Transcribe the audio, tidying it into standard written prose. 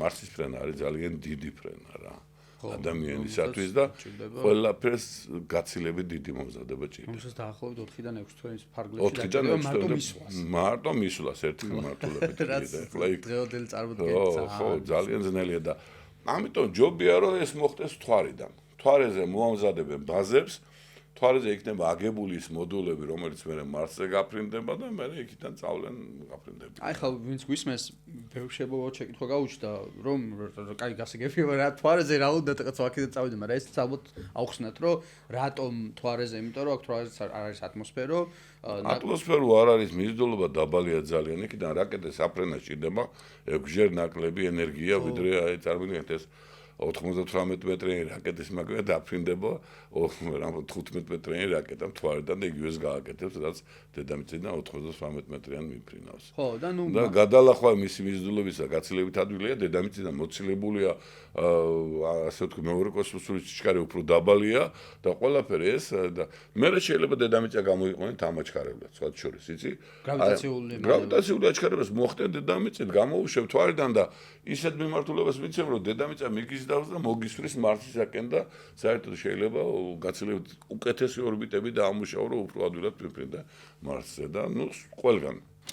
მარსის ფრენა არის ძალიან დიდი ფრენა რა. ადამიანისათვის და ყველაფერს გაცილებით დიდი მომზადება ჭირდება. რომელსაც დაახლოებით 4-დან 6 თვეის ფარგლებში 4-დან 6 თვეში მარტო მისვლას ერთი მარტულებით ეხლა იქ დღევანდელი წარმოდგენით ხო ძალიან ძნელია და ამიტომ ჯობია რომ ეს მოხდეს მთვარიდან. მთვარეზე მოამზადებენ ბაზებს, მთვარეზე იქნება აგებული ის მოდულები, რომელიც მე მარსზე გაფრინდება და მე იქიდან წავლენ გაფრინდები. აი ხა ვინც გვისმენს ბევრშებო შეკითხვა გაუჩნდა რომ კაი გასაგებია რა მთვარეზე რა უნდა რაღაც აქედან წავიდე, მაგრამ ეს ალბათ აუხსნათ რომ რატომ მთვარეზე, იმიტომ რომ აქ მთვარეზე არ არის ატმოსფერო. ატმოსფერო არ არის მიზიდულობა დაბალია ძალიან, იქიდან რაკეტის აფრენა სჭირდება 6-ჯერ ნაკლები ენერგია, ვიდრე აი წარმოგიდგენთ ეს 98 მეტრიანი რაკეტის მაგალითად დაფრინდება 15 მეტრიანი რაკეტა მთვარიდან და იგივეს გააკეთებს, რაც დედამიწიდან 98 მეტრიან მიფრინავს. ხო, და ნუ და გადალახვა მისი მიზიდულობისა გაცილებით ადვილია, დედამიწიდან მოცილებულია ასე ვთქვი მეორე კოსმოსური სიჩქარე უფრო დაბალია და ყველაფერი ეს და მე შეიძლება დედამიწა გამოიყვნენ თამაჩქარებლად, სხვა შორის, იცი? გრავიტაციული აჩქარებას მოხდენ დედამიწით, გამოუშვებ მთვარიდან და ისეთ მიმართულებას მიცემ, რომ დედამიწა მიგიზდავს და მოგისვრის მარსისაკენ და საერთოდ შეიძლება გაცილებით უკეთესი ორბიტები და ამუშავო, რომ უფრო ადვილად მიფრინდა მარსზე და ნუ ყველგან